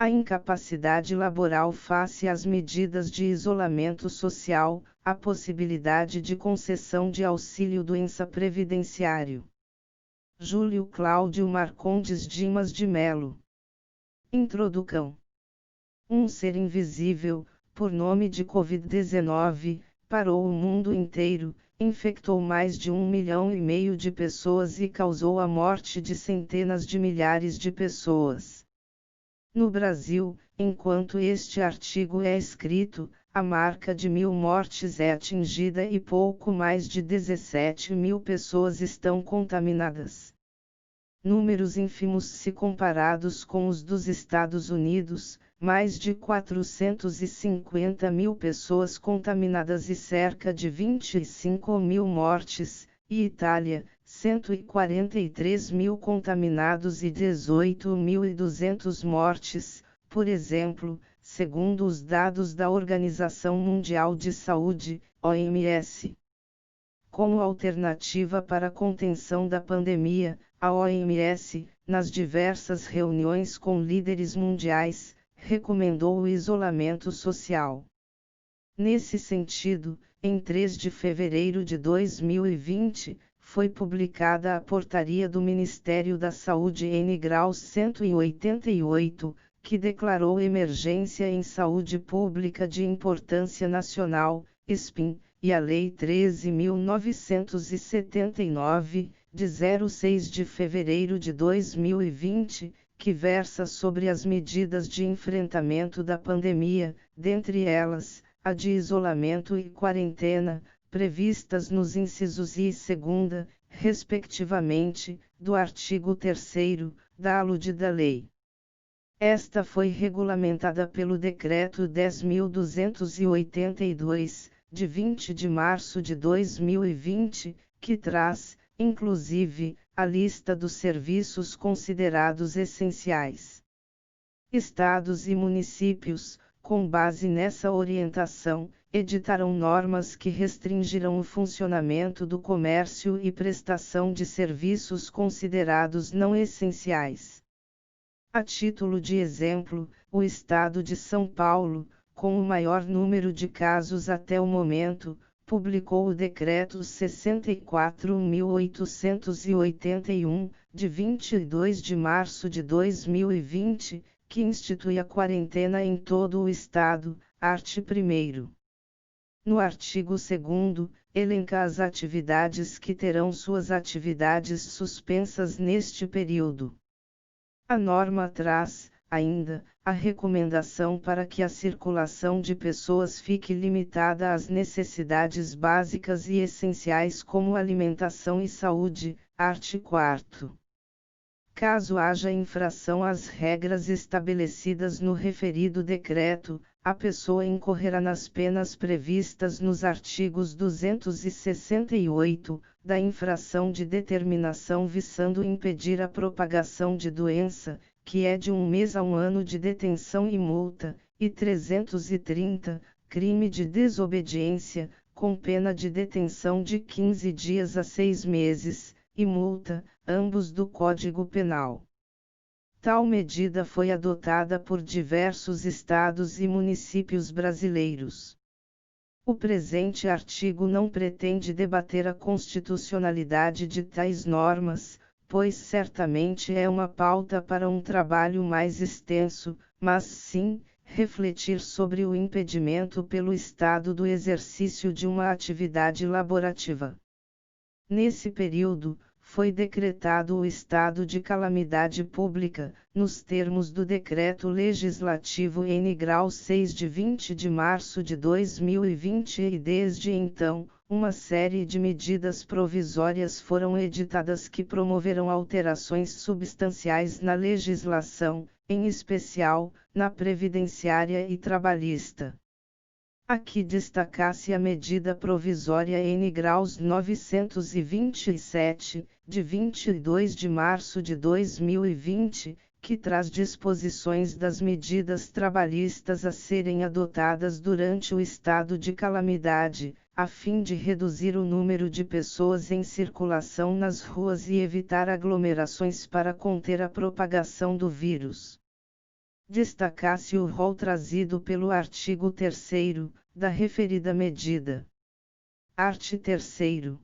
A incapacidade laboral face às medidas de isolamento social, a possibilidade de concessão de auxílio-doença previdenciário. Júlio Cláudio Marcondes Dimas de Melo. Introdução. Um ser invisível, por nome de Covid-19, parou o mundo inteiro, infectou mais de 1,5 milhão de pessoas e causou a morte de centenas de milhares de pessoas. No Brasil, enquanto este artigo é escrito, a marca de 1.000 mortes é atingida e pouco mais de 17 mil pessoas estão contaminadas. Números ínfimos se comparados com os dos Estados Unidos, mais de 450 mil pessoas contaminadas e cerca de 25 mil mortes, e Itália, 143 mil contaminados e 18.200 mortes, por exemplo, segundo os dados da Organização Mundial de Saúde, OMS. Como alternativa para a contenção da pandemia, a OMS, nas diversas reuniões com líderes mundiais, recomendou o isolamento social. Nesse sentido, em 3 de fevereiro de 2020, foi publicada a portaria do Ministério da Saúde N-Graus 188, que declarou emergência em saúde pública de importância nacional, SPIN, e a Lei 13.979, de 06 de fevereiro de 2020, que versa sobre as medidas de enfrentamento da pandemia, dentre elas, a de isolamento e quarentena, previstas nos incisos I e 2, respectivamente, do artigo 3º, da aludida lei. Esta foi regulamentada pelo Decreto 10.282, de 20 de março de 2020, que traz, inclusive, a lista dos serviços considerados essenciais. Estados e municípios, com base nessa orientação, editarão normas que restringirão o funcionamento do comércio e prestação de serviços considerados não essenciais. A título de exemplo, o Estado de São Paulo, com o maior número de casos até o momento, publicou o Decreto 64.881, de 22 de março de 2020, que institui a quarentena em todo o Estado, art. 1º. No artigo 2º, elenca as atividades que terão suas atividades suspensas neste período. A norma traz, ainda, a recomendação para que a circulação de pessoas fique limitada às necessidades básicas e essenciais como alimentação e saúde, art. 4º. Caso haja infração às regras estabelecidas no referido decreto, a pessoa incorrerá nas penas previstas nos artigos 268, da infração de determinação visando impedir a propagação de doença, que é de 1 mês a 1 ano de detenção e multa, e 330, crime de desobediência, com pena de detenção de 15 dias a 6 meses, e multa, ambos do Código Penal. Tal medida foi adotada por diversos estados e municípios brasileiros. O presente artigo não pretende debater a constitucionalidade de tais normas, pois certamente é uma pauta para um trabalho mais extenso, mas sim, refletir sobre o impedimento pelo Estado do exercício de uma atividade laborativa. Nesse período, foi decretado o estado de calamidade pública, nos termos do Decreto Legislativo N-Graus 6 de 20 de março de 2020 e desde então, uma série de medidas provisórias foram editadas que promoverão alterações substanciais na legislação, em especial, na previdenciária e trabalhista. Aqui destaca-se a medida provisória N-Graus 927, de 22 de março de 2020, que traz disposições das medidas trabalhistas a serem adotadas durante o estado de calamidade, a fim de reduzir o número de pessoas em circulação nas ruas e evitar aglomerações para conter a propagação do vírus. destaca-se o rol trazido pelo artigo 3º, da referida medida. Art. 3º.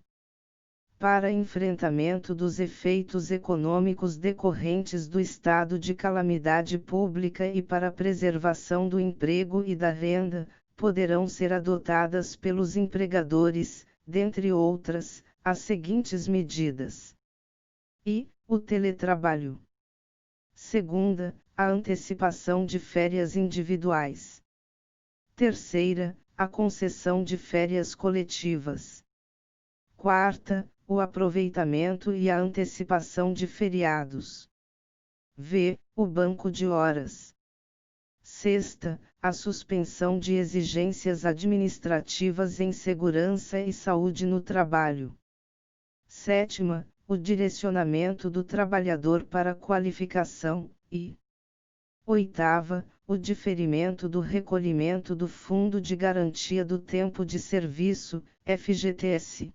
Para enfrentamento dos efeitos econômicos decorrentes do estado de calamidade pública e para a preservação do emprego e da renda, poderão ser adotadas pelos empregadores, dentre outras, as seguintes medidas. O teletrabalho. Segunda, a antecipação de férias individuais. Terceira, a concessão de férias coletivas. Quarta, o aproveitamento e a antecipação de feriados. O banco de horas. Sexta, a suspensão de exigências administrativas em segurança e saúde no trabalho. Sétima, o direcionamento do trabalhador para qualificação, e oitava, o diferimento do recolhimento do Fundo de Garantia do Tempo de Serviço, FGTS.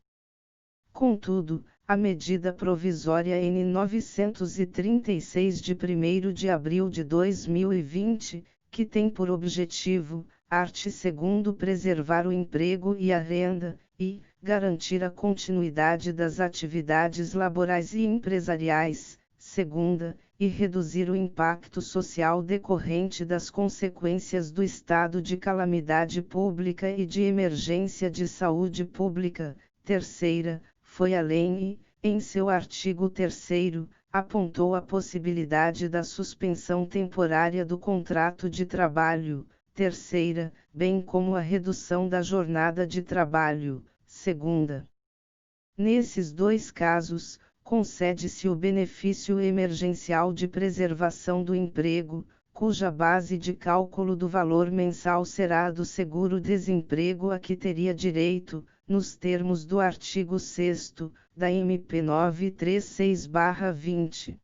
Contudo, a medida provisória N. 936 de 1º de abril de 2020, que tem por objetivo, art. 2º preservar o emprego e a renda, e garantir a continuidade das atividades laborais e empresariais, segunda, e reduzir o impacto social decorrente das consequências do estado de calamidade pública e de emergência de saúde pública, terceira, foi além e, em seu artigo 3º, apontou a possibilidade da suspensão temporária do contrato de trabalho, terceira, bem como a redução da jornada de trabalho, segunda. Nesses dois casos, concede-se o benefício emergencial de preservação do emprego, cuja base de cálculo do valor mensal será a do seguro-desemprego a que teria direito, nos termos do artigo 6º, da MP 936/20.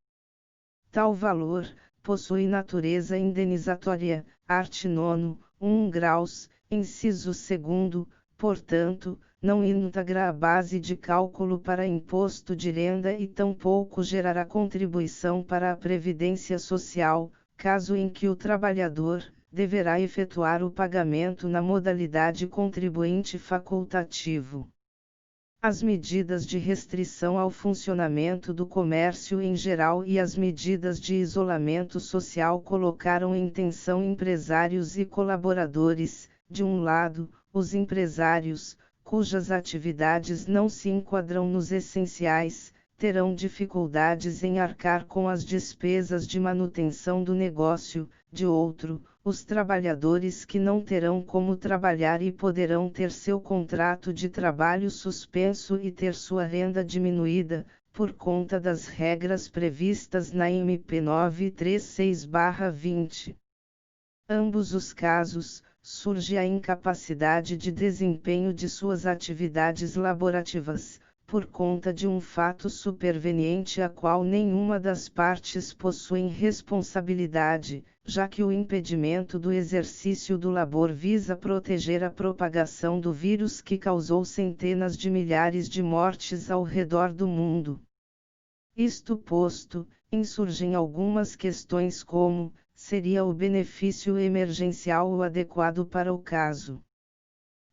Tal valor, possui natureza indenizatória, art. 9, 1 graus, inciso 2º, portanto, não integra a base de cálculo para imposto de renda e tampouco gerará contribuição para a Previdência Social, caso em que o trabalhador deverá efetuar o pagamento na modalidade contribuinte facultativo. As medidas de restrição ao funcionamento do comércio em geral e as medidas de isolamento social colocaram em tensão empresários e colaboradores, de um lado, os empresários, cujas atividades não se enquadram nos essenciais, terão dificuldades em arcar com as despesas de manutenção do negócio, de outro, os trabalhadores que não terão como trabalhar e poderão ter seu contrato de trabalho suspenso e ter sua renda diminuída, por conta das regras previstas na MP 936/20. Ambos os casos, surge a incapacidade de desempenho de suas atividades laborativas, por conta de um fato superveniente a qual nenhuma das partes possui responsabilidade, já que o impedimento do exercício do labor visa proteger a propagação do vírus que causou centenas de milhares de mortes ao redor do mundo. Isto posto, insurgem algumas questões como: seria o benefício emergencial o adequado para o caso?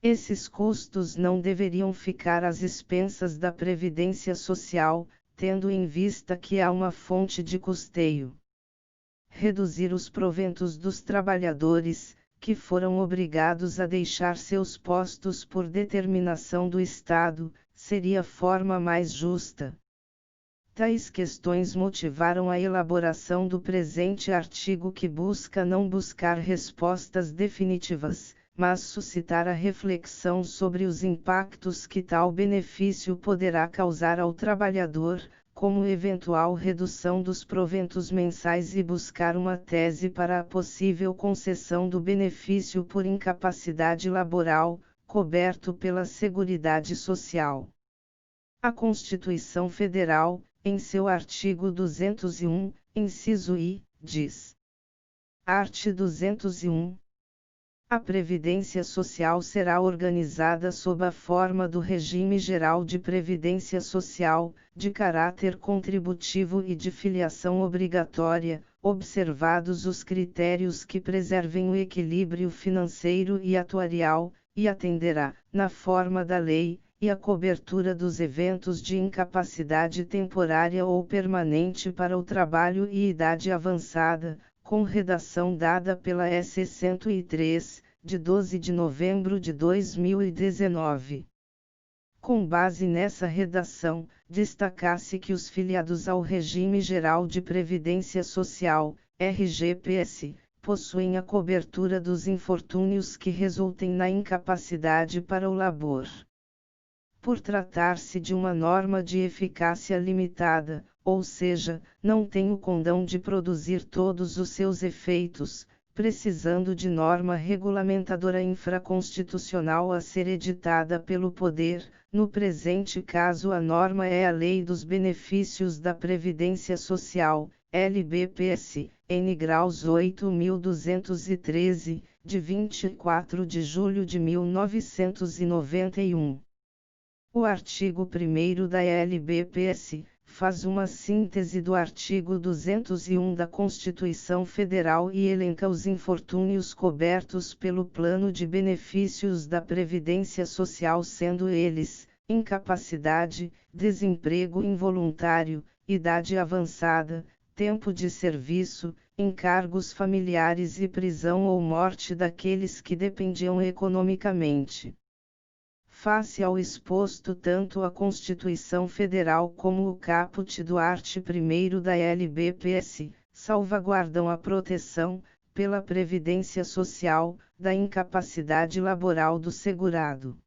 Esses custos não deveriam ficar às expensas da Previdência Social, tendo em vista que há uma fonte de custeio. Reduzir os proventos dos trabalhadores, que foram obrigados a deixar seus postos por determinação do Estado, seria a forma mais justa. Tais questões motivaram a elaboração do presente artigo, que busca não buscar respostas definitivas, mas suscitar a reflexão sobre os impactos que tal benefício poderá causar ao trabalhador, como eventual redução dos proventos mensais, e buscar uma tese para a possível concessão do benefício por incapacidade laboral, coberto pela Seguridade Social. A Constituição Federal, em seu artigo 201, inciso I, diz: art. 201. A Previdência Social será organizada sob a forma do Regime Geral de Previdência Social, de caráter contributivo e de filiação obrigatória, observados os critérios que preservem o equilíbrio financeiro e atuarial, e atenderá, na forma da lei, e a cobertura dos eventos de incapacidade temporária ou permanente para o trabalho e idade avançada, com redação dada pela S. 103, de 12 de novembro de 2019. Com base nessa redação, destaca-se que os filiados ao Regime Geral de Previdência Social, RGPS, possuem a cobertura dos infortúnios que resultem na incapacidade para o labor. Por tratar-se de uma norma de eficácia limitada, ou seja, não tem o condão de produzir todos os seus efeitos, precisando de norma regulamentadora infraconstitucional a ser editada pelo Poder, no presente caso a norma é a Lei dos Benefícios da Previdência Social, LBPS, N. Graus 8.213, de 24 de julho de 1991. O artigo 1º da LBPS faz uma síntese do artigo 201 da Constituição Federal e elenca os infortúnios cobertos pelo Plano de Benefícios da Previdência Social, sendo eles: incapacidade, desemprego involuntário, idade avançada, tempo de serviço, encargos familiares e prisão ou morte daqueles que dependiam economicamente. Face ao exposto, tanto a Constituição Federal como o caput do art. 1º da LBPS, salvaguardam a proteção, pela Previdência Social, da incapacidade laboral do segurado.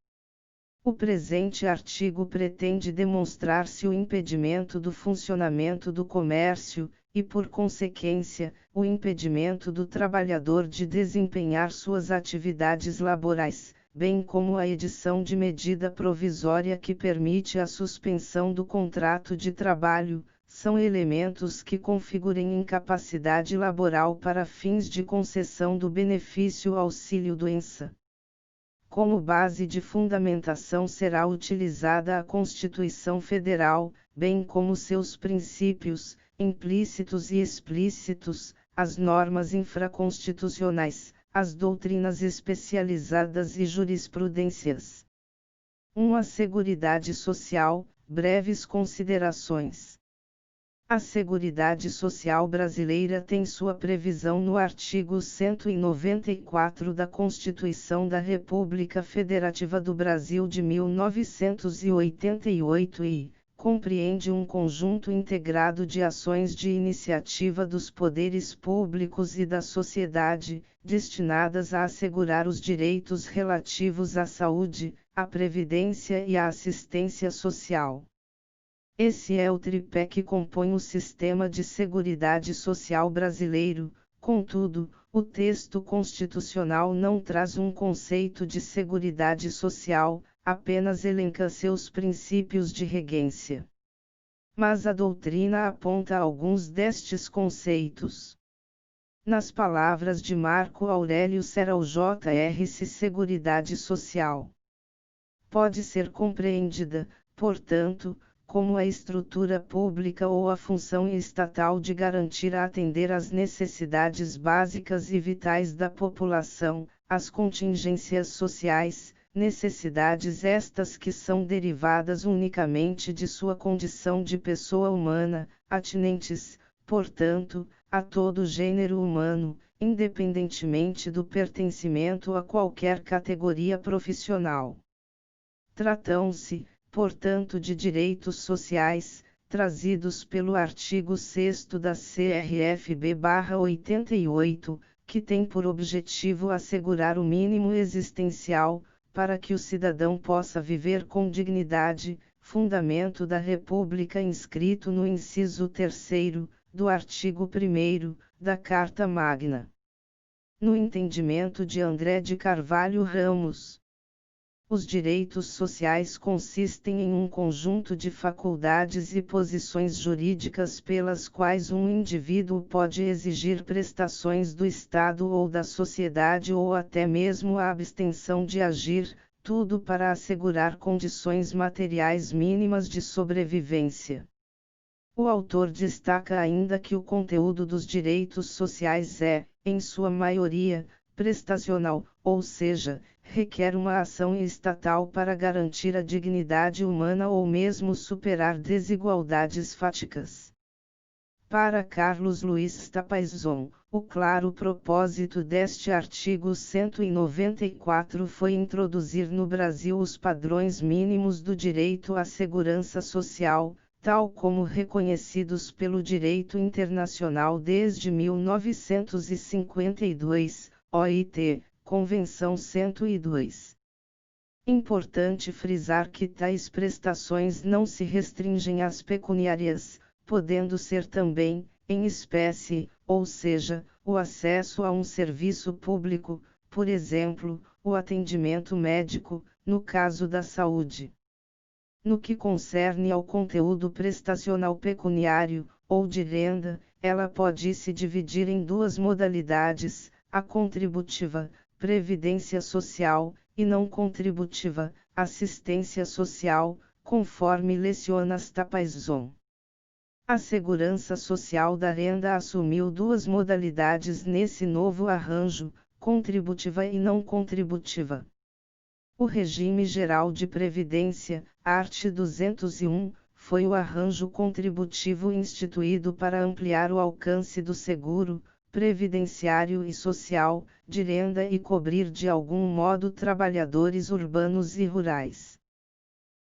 O presente artigo pretende demonstrar-se o impedimento do funcionamento do comércio, e por consequência, o impedimento do trabalhador de desempenhar suas atividades laborais, bem como a edição de medida provisória que permite a suspensão do contrato de trabalho, são elementos que configurem incapacidade laboral para fins de concessão do benefício auxílio-doença. Como base de fundamentação será utilizada a Constituição Federal, bem como seus princípios, implícitos e explícitos, as normas infraconstitucionais, as doutrinas especializadas e jurisprudências. 1. A Seguridade Social, breves considerações. A Seguridade Social brasileira tem sua previsão no artigo 194 da Constituição da República Federativa do Brasil de 1988 e compreende um conjunto integrado de ações de iniciativa dos poderes públicos e da sociedade, destinadas a assegurar os direitos relativos à saúde, à previdência e à assistência social. Esse é o tripé que compõe o sistema de seguridade social brasileiro. Contudo, o texto constitucional não traz um conceito de seguridade social, apenas elenca seus princípios de regência. Mas a doutrina aponta alguns destes conceitos. Nas palavras de Marco Aurélio Serral Jr., Seguridade Social pode ser compreendida, portanto, como a estrutura pública ou a função estatal de garantir a atender às necessidades básicas e vitais da população, as contingências sociais, necessidades estas que são derivadas unicamente de sua condição de pessoa humana, atinentes, portanto, a todo gênero humano, independentemente do pertencimento a qualquer categoria profissional. Tratam-se, portanto, de direitos sociais, trazidos pelo artigo 6º da CRFB/88, que tem por objetivo assegurar o mínimo existencial, para que o cidadão possa viver com dignidade, fundamento da República inscrito no inciso 3º, do artigo 1º, da Carta Magna. No entendimento de André de Carvalho Ramos, Os direitos sociais consistem em um conjunto de faculdades e posições jurídicas pelas quais um indivíduo pode exigir prestações do Estado ou da sociedade ou até mesmo a abstenção de agir, tudo para assegurar condições materiais mínimas de sobrevivência. O autor destaca ainda que o conteúdo dos direitos sociais é, em sua maioria, prestacional, ou seja, requer uma ação estatal para garantir a dignidade humana ou mesmo superar desigualdades fáticas. Para Carlos Luiz Tapaizon, o claro propósito deste artigo 194 foi introduzir no Brasil os padrões mínimos do direito à segurança social, tal como reconhecidos pelo direito internacional desde 1952, OIT, Convenção 102. Importante frisar que tais prestações não se restringem às pecuniárias, podendo ser também, em espécie, ou seja, o acesso a um serviço público, por exemplo, o atendimento médico, no caso da saúde. No que concerne ao conteúdo prestacional pecuniário, ou de renda, ela pode se dividir em duas modalidades, a contributiva, previdência social, e não contributiva, assistência social, conforme leciona Tapaizon. A segurança social da renda assumiu duas modalidades nesse novo arranjo, contributiva e não contributiva. O Regime Geral de Previdência, art. 201, foi o arranjo contributivo instituído para ampliar o alcance do seguro, previdenciário e social, de renda e cobrir de algum modo trabalhadores urbanos e rurais.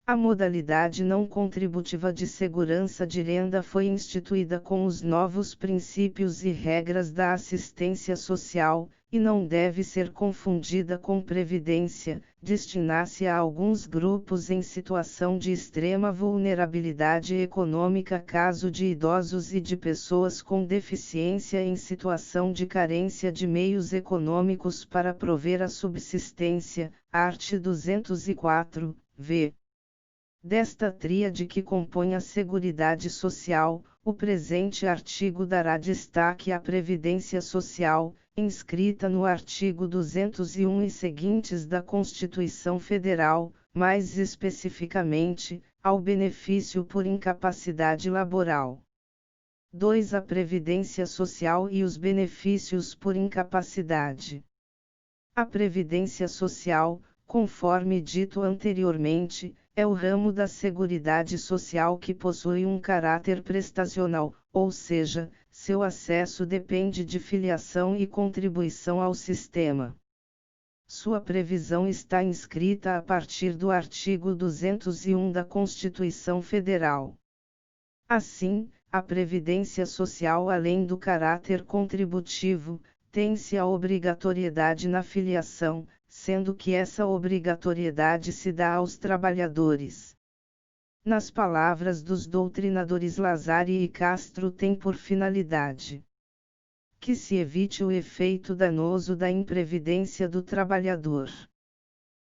A modalidade não contributiva de segurança de renda foi instituída com os novos princípios e regras da assistência social, e não deve ser confundida com previdência, destina-se a alguns grupos em situação de extrema vulnerabilidade econômica, caso de idosos e de pessoas com deficiência em situação de carência de meios econômicos para prover a subsistência, art. 204, v. Desta tríade que compõe a Seguridade Social, o presente artigo dará destaque à Previdência Social, inscrita no artigo 201 e seguintes da Constituição Federal, mais especificamente, ao benefício por incapacidade laboral. 2. A Previdência Social e os benefícios por incapacidade. A Previdência Social, conforme dito anteriormente, é o ramo da Seguridade Social que possui um caráter prestacional, ou seja, seu acesso depende de filiação e contribuição ao sistema. Sua previsão está inscrita a partir do artigo 201 da Constituição Federal. Assim, a Previdência Social, além do caráter contributivo, tem-se a obrigatoriedade na filiação, sendo que essa obrigatoriedade se dá aos trabalhadores. Nas palavras dos doutrinadores Lazari e Castro, tem por finalidade que se evite o efeito danoso da imprevidência do trabalhador.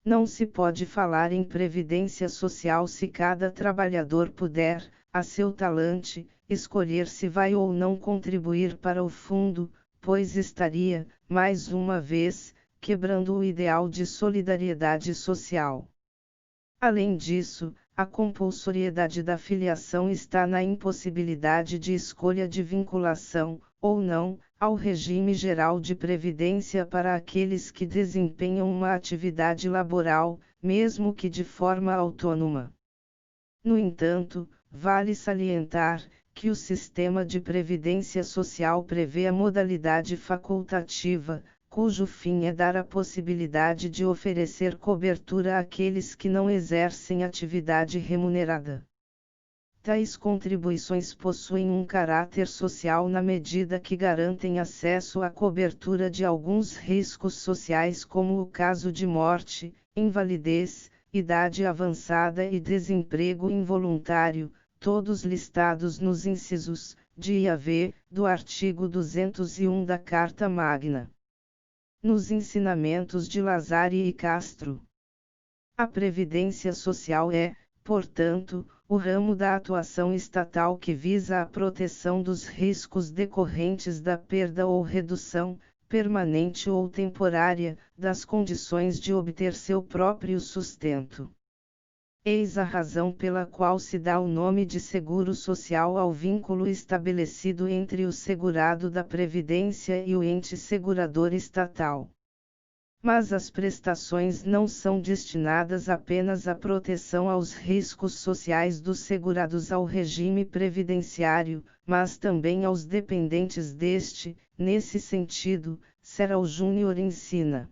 Não se pode falar em previdência social se cada trabalhador puder, a seu talante, escolher se vai ou não contribuir para o fundo, pois estaria, mais uma vez, quebrando o ideal de solidariedade social. Além disso, a compulsoriedade da filiação está na impossibilidade de escolha de vinculação, ou não, ao regime geral de previdência para aqueles que desempenham uma atividade laboral, mesmo que de forma autônoma. No entanto, vale salientar que o sistema de previdência social prevê a modalidade facultativa, cujo fim é dar a possibilidade de oferecer cobertura àqueles que não exercem atividade remunerada. Tais contribuições possuem um caráter social na medida que garantem acesso à cobertura de alguns riscos sociais, como o caso de morte, invalidez, idade avançada e desemprego involuntário, todos listados nos incisos D e V do artigo 201 da Carta Magna. Nos ensinamentos de Lazari e Castro. A Previdência Social é, portanto, o ramo da atuação estatal que visa a proteção dos riscos decorrentes da perda ou redução, permanente ou temporária, das condições de obter seu próprio sustento. Eis a razão pela qual se dá o nome de seguro social ao vínculo estabelecido entre o segurado da Previdência e o ente segurador estatal. Mas as prestações não são destinadas apenas à proteção aos riscos sociais dos segurados ao regime previdenciário, mas também aos dependentes deste. Nesse sentido, Serral Júnior ensina: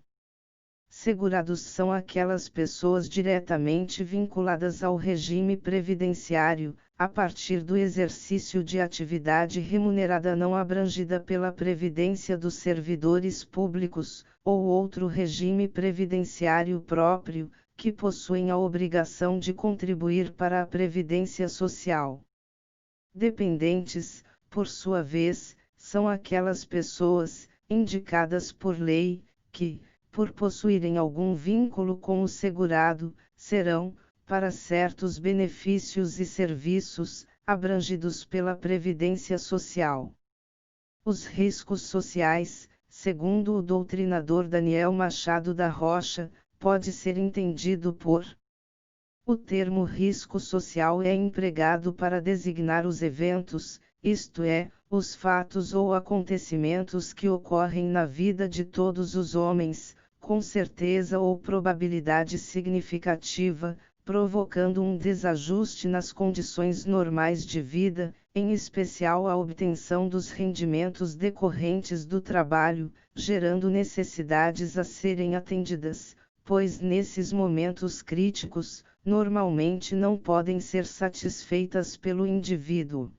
segurados são aquelas pessoas diretamente vinculadas ao regime previdenciário, a partir do exercício de atividade remunerada não abrangida pela Previdência dos servidores públicos, ou outro regime previdenciário próprio, que possuem a obrigação de contribuir para a Previdência Social. Dependentes, por sua vez, são aquelas pessoas, indicadas por lei, que, por possuírem algum vínculo com o segurado, serão, para certos benefícios e serviços, abrangidos pela Previdência Social. Os riscos sociais, segundo o doutrinador Daniel Machado da Rocha, pode ser entendido por: o termo risco social é empregado para designar os eventos, isto é, os fatos ou acontecimentos que ocorrem na vida de todos os homens, com certeza ou probabilidade significativa, provocando um desajuste nas condições normais de vida, em especial a obtenção dos rendimentos decorrentes do trabalho, gerando necessidades a serem atendidas, pois nesses momentos críticos, normalmente não podem ser satisfeitas pelo indivíduo.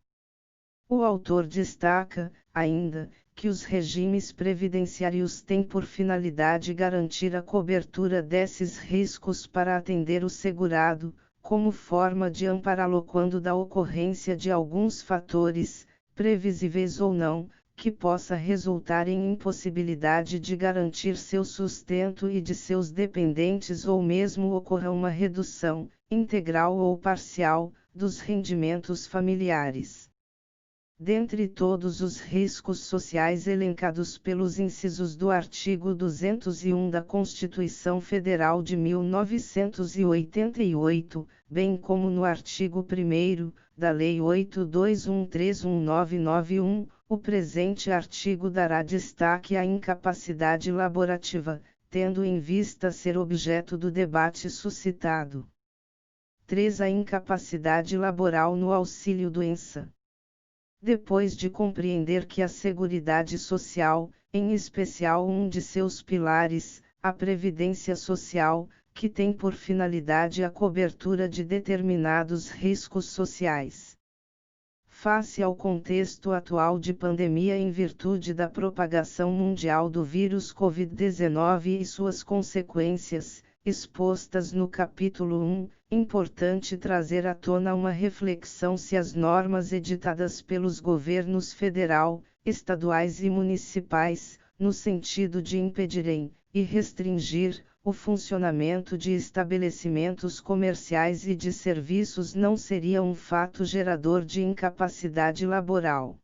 O autor destaca, ainda, que os regimes previdenciários têm por finalidade garantir a cobertura desses riscos para atender o segurado, como forma de ampará-lo quando da ocorrência de alguns fatores, previsíveis ou não, que possa resultar em impossibilidade de garantir seu sustento e de seus dependentes ou mesmo ocorra uma redução, integral ou parcial, dos rendimentos familiares. Dentre todos os riscos sociais elencados pelos incisos do artigo 201 da Constituição Federal de 1988, bem como no artigo 1º, da Lei 82131991, o presente artigo dará destaque à incapacidade laborativa, tendo em vista ser objeto do debate suscitado. 3. A incapacidade laboral no auxílio-doença. Depois de compreender que a Seguridade Social, em especial um de seus pilares, a Previdência Social, que tem por finalidade a cobertura de determinados riscos sociais. Face ao contexto atual de pandemia em virtude da propagação mundial do vírus Covid-19 e suas consequências, expostas no capítulo 1, importante trazer à tona uma reflexão se as normas editadas pelos governos federal, estaduais e municipais, no sentido de impedirem e restringir o funcionamento de estabelecimentos comerciais e de serviços não seria um fato gerador de incapacidade laboral.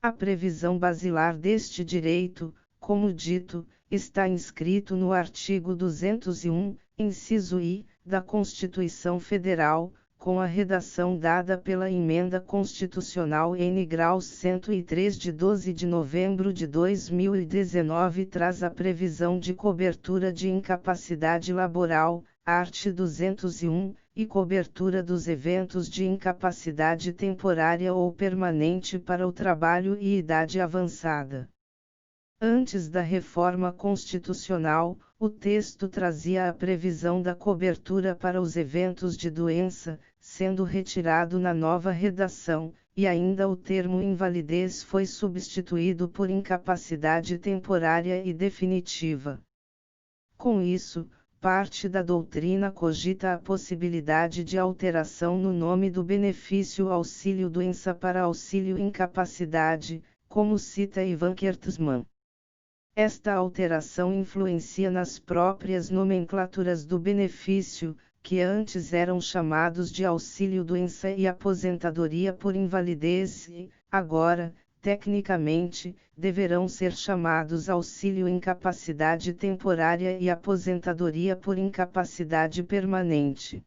A previsão basilar deste direito, como dito, está inscrito no artigo 201, inciso I, da Constituição Federal, com a redação dada pela Emenda Constitucional N-Graus 103 de 12 de novembro de 2019 traz a previsão de cobertura de incapacidade laboral, art. 201, e cobertura dos eventos de incapacidade temporária ou permanente para o trabalho e idade avançada. Antes da reforma constitucional, o texto trazia a previsão da cobertura para os eventos de doença, sendo retirado na nova redação, e ainda o termo invalidez foi substituído por incapacidade temporária e definitiva. Com isso, parte da doutrina cogita a possibilidade de alteração no nome do benefício auxílio-doença para auxílio-incapacidade, como cita Ivan Kertzmann. Esta alteração influencia nas próprias nomenclaturas do benefício, que antes eram chamados de auxílio-doença e aposentadoria por invalidez e, agora, tecnicamente, deverão ser chamados auxílio-incapacidade temporária e aposentadoria por incapacidade permanente.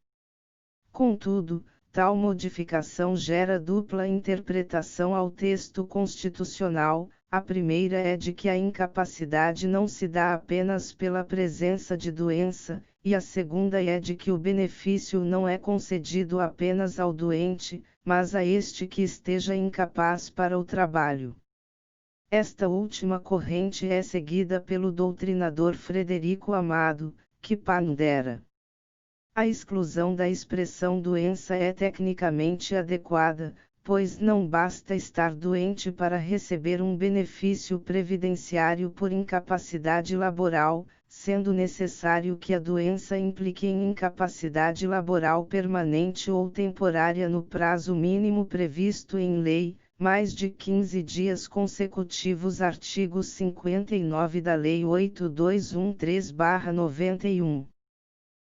Contudo, tal modificação gera dupla interpretação ao texto constitucional. A primeira é de que a incapacidade não se dá apenas pela presença de doença, e a segunda é de que o benefício não é concedido apenas ao doente, mas a este que esteja incapaz para o trabalho. Esta última corrente é seguida pelo doutrinador Frederico Amado, que pondera: a exclusão da expressão doença é tecnicamente adequada, pois não basta estar doente para receber um benefício previdenciário por incapacidade laboral, sendo necessário que a doença implique em incapacidade laboral permanente ou temporária no prazo mínimo previsto em lei, mais de 15 dias consecutivos. Artigo 59 da Lei 8213/91.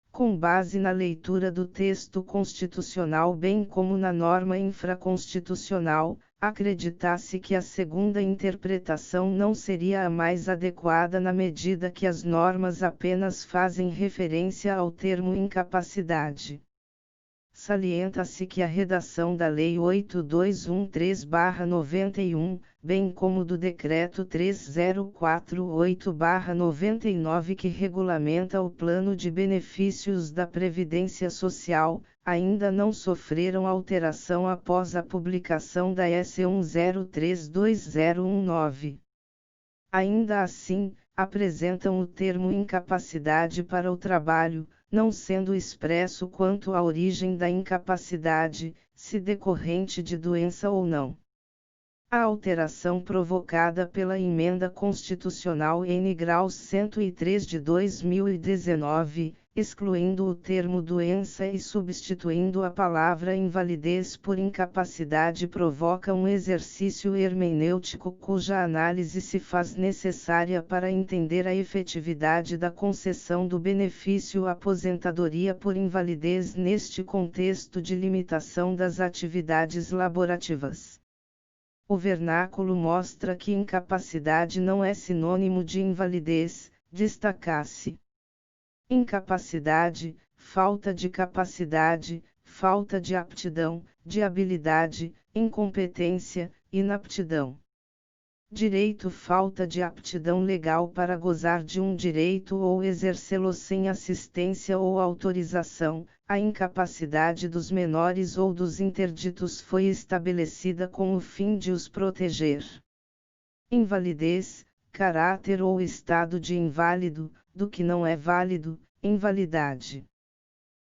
Com base na leitura do texto constitucional bem como na norma infraconstitucional, acredita-se que a segunda interpretação não seria a mais adequada na medida que as normas apenas fazem referência ao termo incapacidade. Salienta-se que a redação da Lei 8213/91, bem como do Decreto 3048/99 que regulamenta o plano de benefícios da Previdência Social, ainda não sofreram alteração após a publicação da S. 1032/2019. Ainda assim, apresentam o termo incapacidade para o trabalho, não sendo expresso quanto à origem da incapacidade, se decorrente de doença ou não. A alteração provocada pela Emenda Constitucional N. Graus 103 de 2019, excluindo o termo doença e substituindo a palavra invalidez por incapacidade, provoca um exercício hermenêutico cuja análise se faz necessária para entender a efetividade da concessão do benefício aposentadoria por invalidez neste contexto de limitação das atividades laborativas. O vernáculo mostra que incapacidade não é sinônimo de invalidez, destaca-se: incapacidade, falta de capacidade, falta de aptidão, de habilidade, incompetência, inaptidão. Direito: falta de aptidão legal para gozar de um direito ou exercê-lo sem assistência ou autorização. A incapacidade dos menores ou dos interditos foi estabelecida com o fim de os proteger. Invalidez: caráter ou estado de inválido, do que não é válido, invalidade.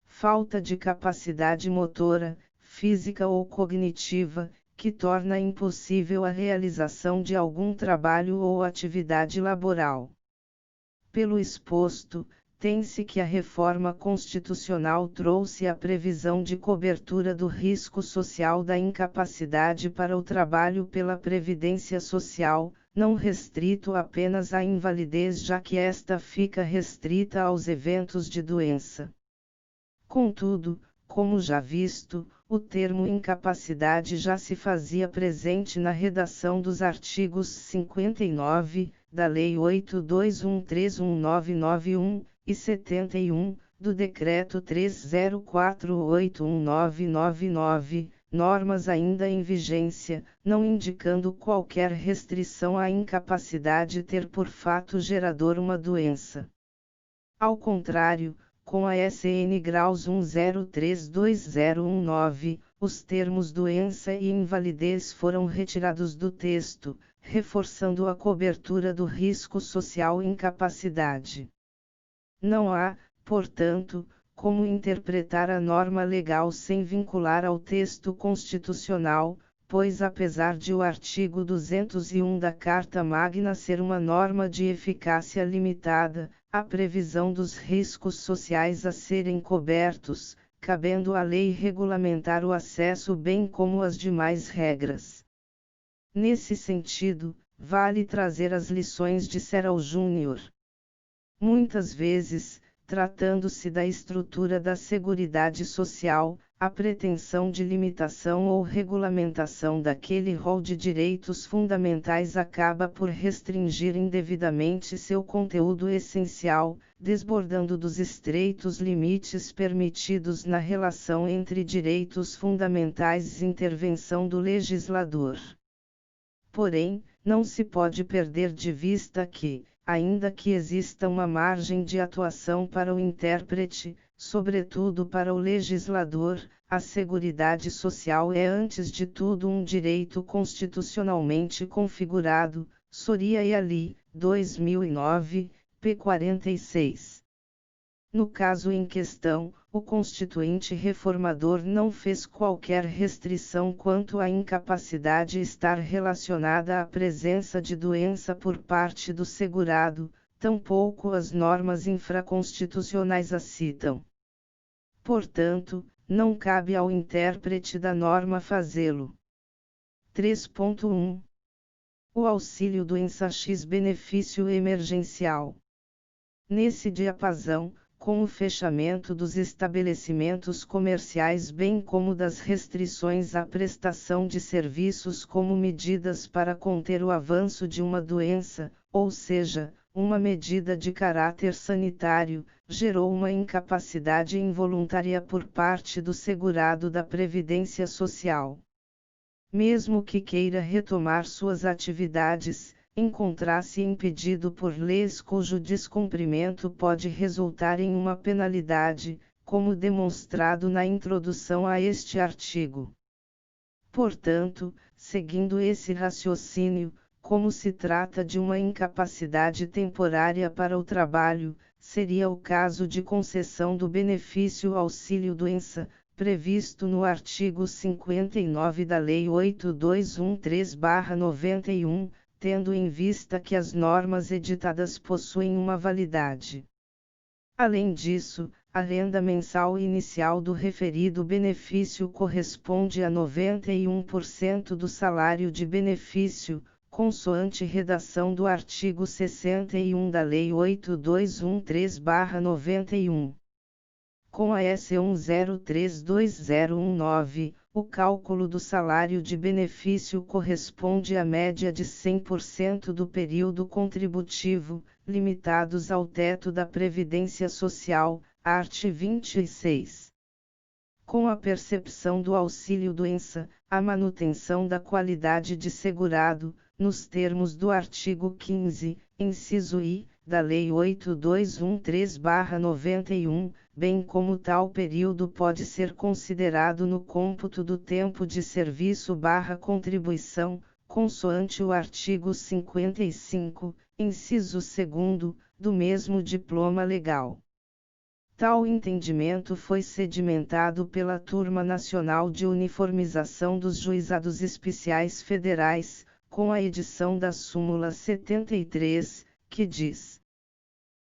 Falta de capacidade motora, física ou cognitiva, que torna impossível a realização de algum trabalho ou atividade laboral. Pelo exposto, tem-se que a reforma constitucional trouxe a previsão de cobertura do risco social da incapacidade para o trabalho pela Previdência Social, não restrito apenas à invalidez, já que esta fica restrita aos eventos de doença. Contudo, como já visto, o termo incapacidade já se fazia presente na redação dos artigos 59, da Lei 8213/1991, e 71, do Decreto 3048/1999, normas ainda em vigência, não indicando qualquer restrição à incapacidade ter por fato gerador uma doença. Ao contrário, com a SN Graus 1032/2019, os termos doença e invalidez foram retirados do texto, reforçando a cobertura do risco social incapacidade. Não há, portanto, como interpretar a norma legal sem vincular ao texto constitucional, pois apesar de o artigo 201 da Carta Magna ser uma norma de eficácia limitada, a previsão dos riscos sociais a serem cobertos, cabendo à lei regulamentar o acesso bem como as demais regras. Nesse sentido, vale trazer as lições de Serral Júnior. Muitas vezes, tratando-se da estrutura da Seguridade Social, a pretensão de limitação ou regulamentação daquele rol de direitos fundamentais acaba por restringir indevidamente seu conteúdo essencial, desbordando dos estreitos limites permitidos na relação entre direitos fundamentais e intervenção do legislador. Porém, não se pode perder de vista que, ainda que exista uma margem de atuação para o intérprete, sobretudo para o legislador, a Seguridade Social é antes de tudo um direito constitucionalmente configurado, Soria e Ali, 2009, p. 46. No caso em questão, o Constituinte reformador não fez qualquer restrição quanto à incapacidade estar relacionada à presença de doença por parte do segurado, tampouco as normas infraconstitucionais a citam. Portanto, não cabe ao intérprete da norma fazê-lo. 3.1. O auxílio doença X benefício emergencial. Nesse diapasão, com o fechamento dos estabelecimentos comerciais bem como das restrições à prestação de serviços como medidas para conter o avanço de uma doença, ou seja, uma medida de caráter sanitário, gerou uma incapacidade involuntária por parte do segurado da Previdência Social. Mesmo que queira retomar suas atividades, encontrar-se impedido por leis cujo descumprimento pode resultar em uma penalidade, como demonstrado na introdução a este artigo. Portanto, seguindo esse raciocínio, como se trata de uma incapacidade temporária para o trabalho, seria o caso de concessão do benefício auxílio-doença, previsto no artigo 59 da Lei 8213/91, tendo em vista que as normas editadas possuem uma validade. Além disso, a renda mensal inicial do referido benefício corresponde a 91% do salário de benefício, consoante redação do artigo 61 da Lei 8213/91. Com a S 1032019, o cálculo do salário de benefício corresponde à média de 100% do período contributivo, limitados ao teto da Previdência Social, art. 26. Com a percepção do auxílio-doença, a manutenção da qualidade de segurado, nos termos do artigo 15, inciso I, da Lei 8213/91, bem como tal período pode ser considerado no cômputo do tempo de serviço/contribuição, consoante o artigo 55, inciso 2, do mesmo diploma legal. Tal entendimento foi sedimentado pela Turma Nacional de Uniformização dos Juizados Especiais Federais, com a edição da súmula 73, que diz: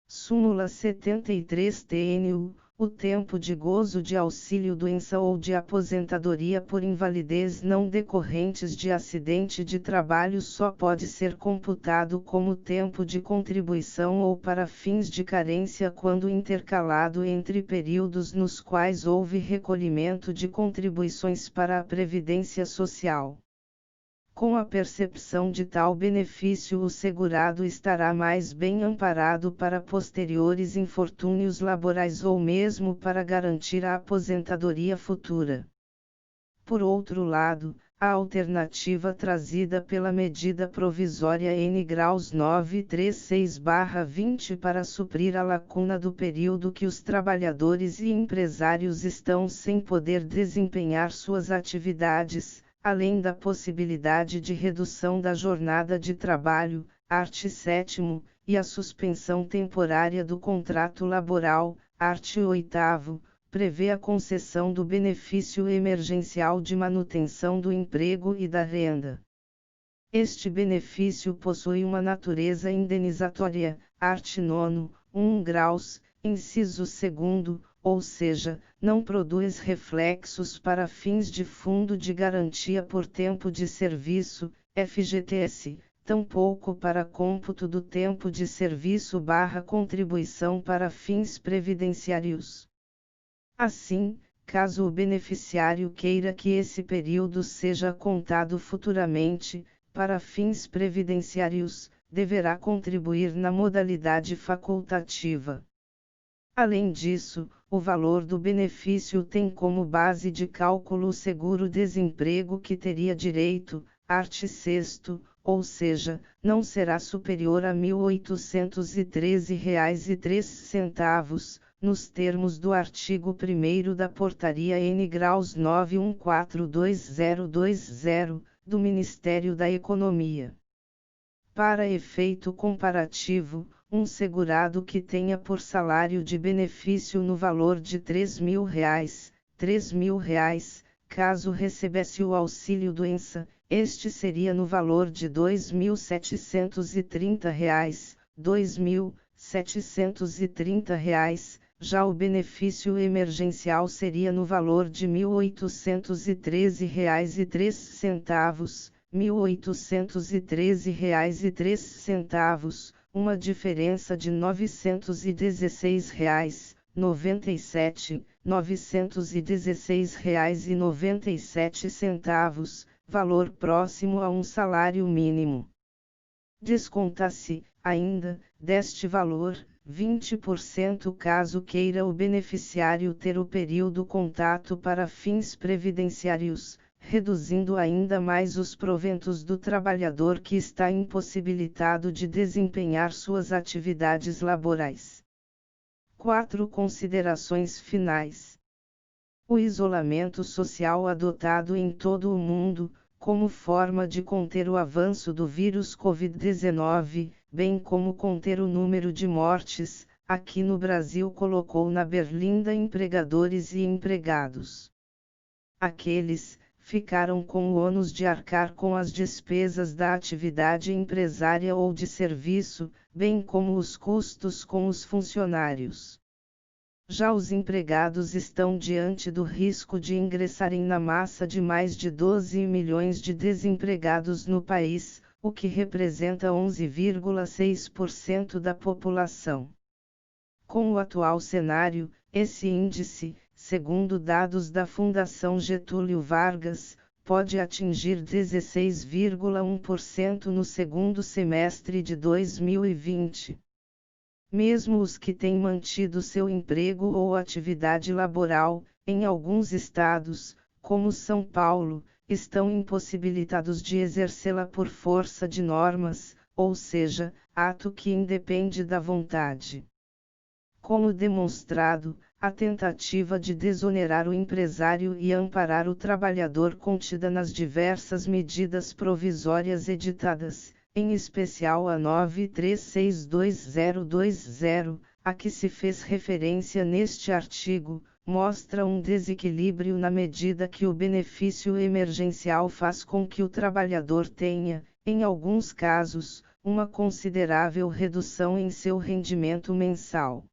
Súmula 73 TNU, o tempo de gozo de auxílio-doença ou de aposentadoria por invalidez não decorrentes de acidente de trabalho só pode ser computado como tempo de contribuição ou para fins de carência quando intercalado entre períodos nos quais houve recolhimento de contribuições para a Previdência Social. Com a percepção de tal benefício, o segurado estará mais bem amparado para posteriores infortúnios laborais ou mesmo para garantir a aposentadoria futura. Por outro lado, a alternativa trazida pela medida provisória N graus 936/20 para suprir a lacuna do período que os trabalhadores e empresários estão sem poder desempenhar suas atividades, além da possibilidade de redução da jornada de trabalho, art. 7º, e a suspensão temporária do contrato laboral, art. 8º, prevê a concessão do benefício emergencial de manutenção do emprego e da renda. Este benefício possui uma natureza indenizatória, art. 9º, 1 graus, inciso 2º, ou seja, não produz reflexos para fins de Fundo de Garantia por Tempo de Serviço, FGTS, tampouco para cômputo do tempo de serviço/contribuição para fins previdenciários. Assim, caso o beneficiário queira que esse período seja contado futuramente, para fins previdenciários, deverá contribuir na modalidade facultativa. Além disso, o valor do benefício tem como base de cálculo o seguro-desemprego que teria direito, art. 6º, ou seja, não será superior a R$ 1.813,03, nos termos do artigo 1º da Portaria N. Graus 9142020, do Ministério da Economia. Para efeito comparativo, um segurado que tenha por salário de benefício no valor de R$ 3.000, caso recebesse o auxílio-doença, este seria no valor de R$ 2.730, R$ 2.730, já o benefício emergencial seria no valor de R$ 1.813,03, R$ 1.813,03, uma diferença de R$ 916,97, R$ 916,97, valor próximo a um salário mínimo. Desconta-se, ainda, deste valor, 20% caso queira o beneficiário ter o período contato para fins previdenciários, reduzindo ainda mais os proventos do trabalhador que está impossibilitado de desempenhar suas atividades laborais. 4 considerações finais. O isolamento social adotado em todo o mundo, como forma de conter o avanço do vírus Covid-19, bem como conter o número de mortes, aqui no Brasil colocou na berlinda empregadores e empregados. Aqueles ficaram com o ônus de arcar com as despesas da atividade empresária ou de serviço, bem como os custos com os funcionários. Já os empregados estão diante do risco de ingressarem na massa de mais de 12 milhões de desempregados no país, o que representa 11,6% da população. Com o atual cenário, esse índice, segundo dados da Fundação Getúlio Vargas, pode atingir 16,1% no segundo semestre de 2020. Mesmo os que têm mantido seu emprego ou atividade laboral, em alguns estados, como São Paulo, estão impossibilitados de exercê-la por força de normas, ou seja, ato que independe da vontade. Como demonstrado, a tentativa de desonerar o empresário e amparar o trabalhador contida nas diversas medidas provisórias editadas, em especial a 9362020, a que se fez referência neste artigo, mostra um desequilíbrio na medida que o benefício emergencial faz com que o trabalhador tenha, em alguns casos, uma considerável redução em seu rendimento mensal.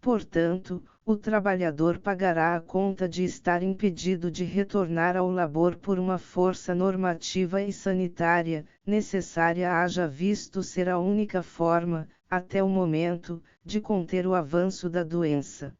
Portanto, o trabalhador pagará a conta de estar impedido de retornar ao labor por uma força normativa e sanitária, necessária haja visto ser a única forma, até o momento, de conter o avanço da doença.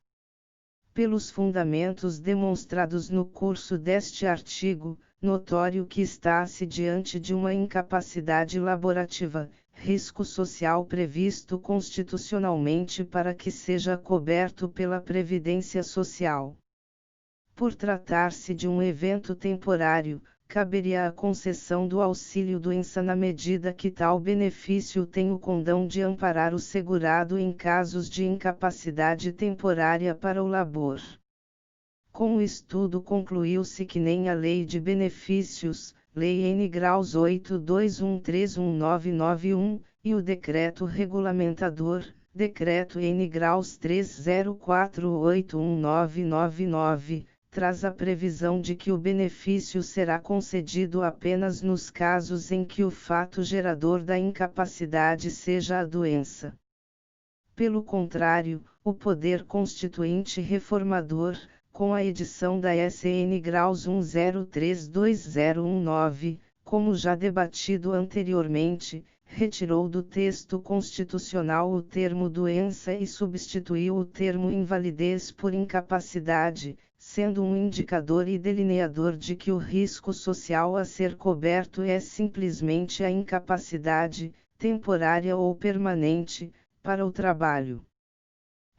Pelos fundamentos demonstrados no curso deste artigo, notório que está-se diante de uma incapacidade laborativa, risco social previsto constitucionalmente para que seja coberto pela Previdência Social. Por tratar-se de um evento temporário, caberia a concessão do auxílio-doença na medida que tal benefício tem o condão de amparar o segurado em casos de incapacidade temporária para o labor. Com o estudo concluiu-se que nem a Lei de Benefícios, Lei N. Graus 82131991, e o Decreto Regulamentador, Decreto N. Graus 30481999, traz a previsão de que o benefício será concedido apenas nos casos em que o fato gerador da incapacidade seja a doença. Pelo contrário, o Poder Constituinte Reformador, com a edição da SN Graus 10320119, como já debatido anteriormente, retirou do texto constitucional o termo doença e substituiu o termo invalidez por incapacidade, sendo um indicador e delineador de que o risco social a ser coberto é simplesmente a incapacidade, temporária ou permanente, para o trabalho.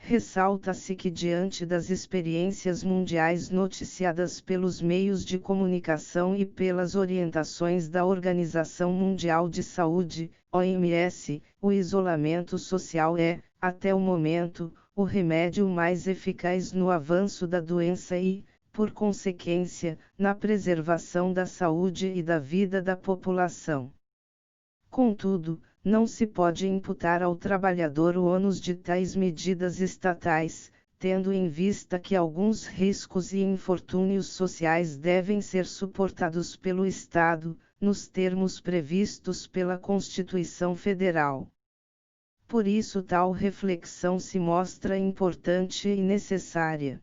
Ressalta-se que, diante das experiências mundiais noticiadas pelos meios de comunicação e pelas orientações da Organização Mundial de Saúde, OMS, o isolamento social é, até o momento, o remédio mais eficaz no avanço da doença e, por consequência, na preservação da saúde e da vida da população. Contudo, não se pode imputar ao trabalhador o ônus de tais medidas estatais, tendo em vista que alguns riscos e infortúnios sociais devem ser suportados pelo Estado, nos termos previstos pela Constituição Federal. Por isso tal reflexão se mostra importante e necessária.